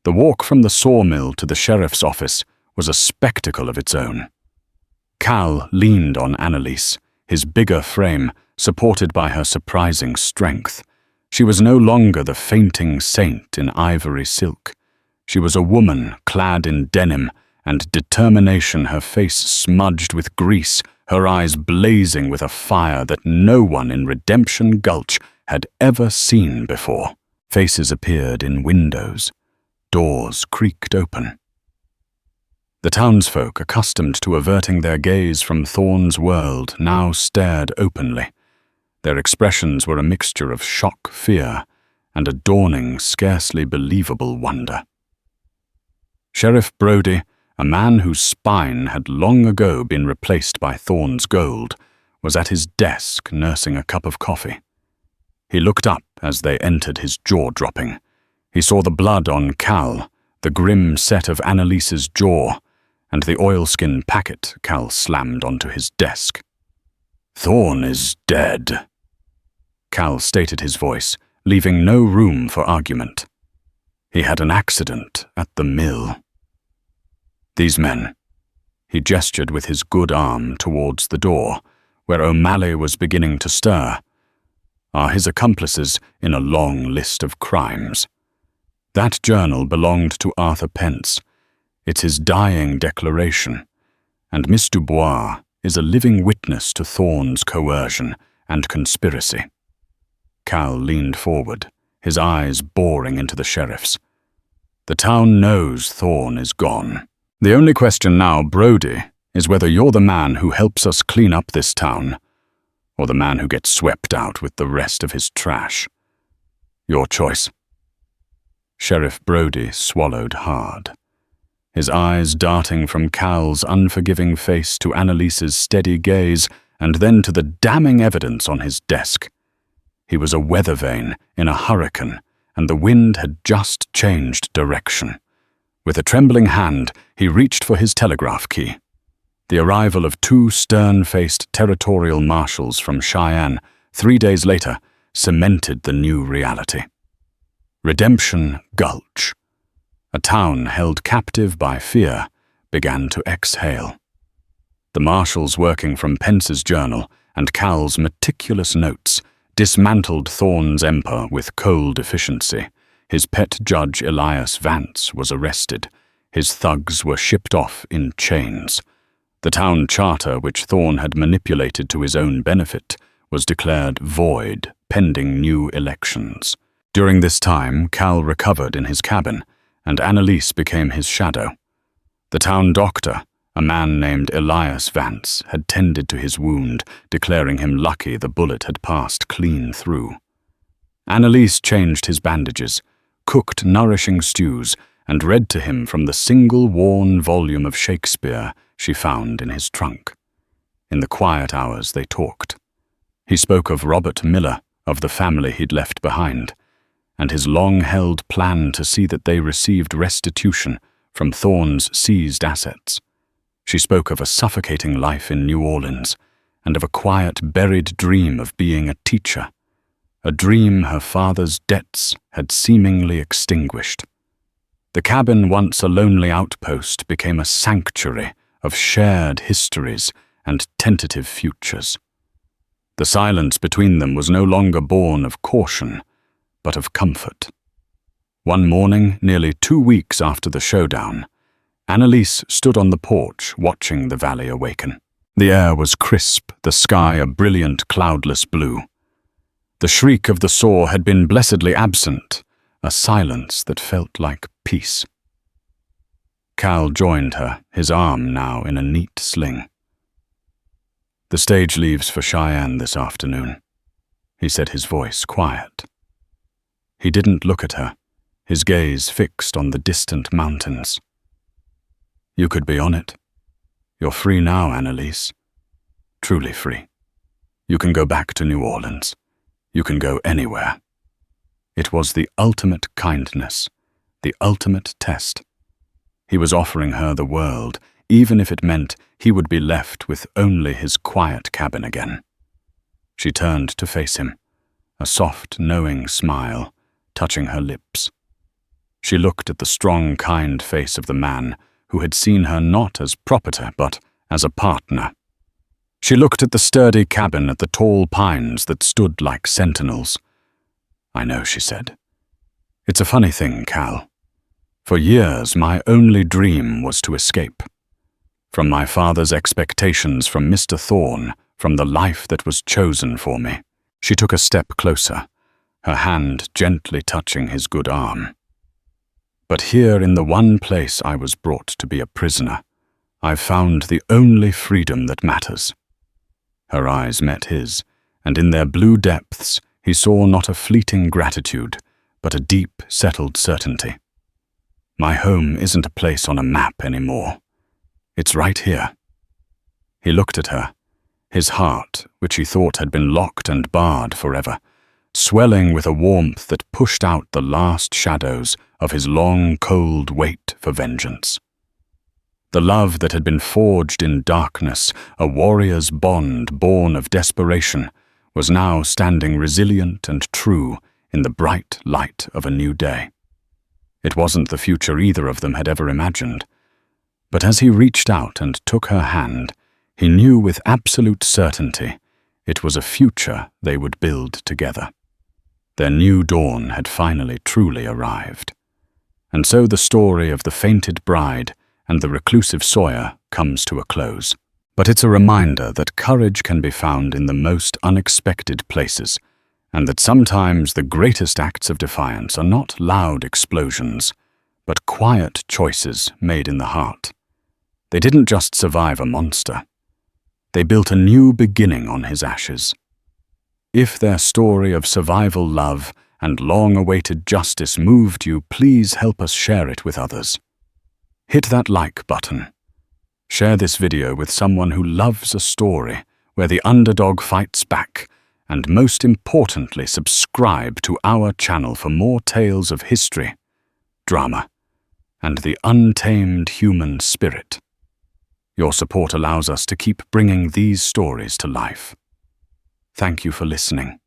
The walk from the sawmill to the sheriff's office was a spectacle of its own. Cal leaned on Annalise, his bigger frame supported by her surprising strength. She was no longer the fainting saint in ivory silk. She was a woman clad in denim and determination, her face smudged with grease, her eyes blazing with a fire that no one in Redemption Gulch had ever seen before. Faces appeared in windows. Doors creaked open. The townsfolk, accustomed to averting their gaze from Thorn's world, now stared openly. Their expressions were a mixture of shock, fear, and a dawning, scarcely believable wonder. Sheriff Brody, a man whose spine had long ago been replaced by Thorn's gold, was at his desk nursing a cup of coffee. He looked up as they entered, his jaw dropping. He saw the blood on Cal, the grim set of Annalise's jaw, and the oilskin packet Cal slammed onto his desk. "Thorn is dead," Cal stated, his voice leaving no room for argument. "He had an accident at the mill." "These men," he gestured with his good arm towards the door, where O'Malley was beginning to stir, "are his accomplices in a long list of crimes. That journal belonged to Arthur Pence. It's his dying declaration, and Miss Dubois is a living witness to Thorn's coercion and conspiracy." Cal leaned forward, his eyes boring into the sheriff's. "The town knows Thorn is gone. The only question now, Brody, is whether you're the man who helps us clean up this town, or the man who gets swept out with the rest of his trash. Your choice." Sheriff Brody swallowed hard, his eyes darting from Cal's unforgiving face to Annalise's steady gaze, and then to the damning evidence on his desk. He was a weather vane in a hurricane, and the wind had just changed direction. With a trembling hand, he reached for his telegraph key. The arrival of 2 stern-faced territorial marshals from Cheyenne 3 days later cemented the new reality. Redemption Gulch, a town held captive by fear, began to exhale. The marshals, working from Pence's journal and Cal's meticulous notes, dismantled Thorn's empire with cold efficiency. His pet judge Elias Vance was arrested. His thugs were shipped off in chains. The town charter, which Thorn had manipulated to his own benefit, was declared void pending new elections. During this time, Cal recovered in his cabin, and Annalise became his shadow. The town doctor, a man named Elias Vance, had tended to his wound, declaring him lucky the bullet had passed clean through. Annalise changed his bandages, cooked nourishing stews, and read to him from the single worn volume of Shakespeare she found in his trunk. In the quiet hours they talked. He spoke of Robert Miller, of the family he'd left behind, and his long-held plan to see that they received restitution from Thorn's seized assets. She spoke of a suffocating life in New Orleans, and of a quiet, buried dream of being a teacher, a dream her father's debts had seemingly extinguished. The cabin, once a lonely outpost, became a sanctuary of shared histories and tentative futures. The silence between them was no longer born of caution, but of comfort. One morning, nearly 2 weeks after the showdown, Annalise stood on the porch watching the valley awaken. The air was crisp, the sky a brilliant cloudless blue. The shriek of the saw had been blessedly absent, a silence that felt like peace. Cal joined her, his arm now in a neat sling. "The stage leaves for Cheyenne this afternoon," he said, his voice quiet. He didn't look at her, his gaze fixed on the distant mountains. "You could be on it. You're free now, Annalise. Truly free. You can go back to New Orleans. You can go anywhere." It was the ultimate kindness, the ultimate test. He was offering her the world, even if it meant he would be left with only his quiet cabin again. She turned to face him, a soft, knowing smile touching her lips. She looked at the strong, kind face of the man who had seen her not as property but as a partner. She looked at the sturdy cabin, at the tall pines that stood like sentinels. "I know," she said. "It's a funny thing, Cal. For years, my only dream was to escape. From my father's expectations, from Mr. Thorn, from the life that was chosen for me." She took a step closer, her hand gently touching his good arm. "But here in the one place I was brought to be a prisoner, I've found the only freedom that matters." Her eyes met his, and in their blue depths he saw not a fleeting gratitude, but a deep, settled certainty. "My home isn't a place on a map anymore. It's right here." He looked at her, his heart, which he thought had been locked and barred forever, swelling with a warmth that pushed out the last shadows of his long, cold wait for vengeance. The love that had been forged in darkness, a warrior's bond born of desperation, was now standing resilient and true in the bright light of a new day. It wasn't the future either of them had ever imagined, but as he reached out and took her hand, he knew with absolute certainty it was a future they would build together. Their new dawn had finally truly arrived. And so the story of the fainted bride and the reclusive sawyer comes to a close. But it's a reminder that courage can be found in the most unexpected places, and that sometimes the greatest acts of defiance are not loud explosions, but quiet choices made in the heart. They didn't just survive a monster. They built a new beginning on his ashes. If their story of survival love and long-awaited justice moved you, please help us share it with others. Hit that like button. Share this video with someone who loves a story where the underdog fights back, and most importantly, subscribe to our channel for more tales of history, drama, and the untamed human spirit. Your support allows us to keep bringing these stories to life. Thank you for listening.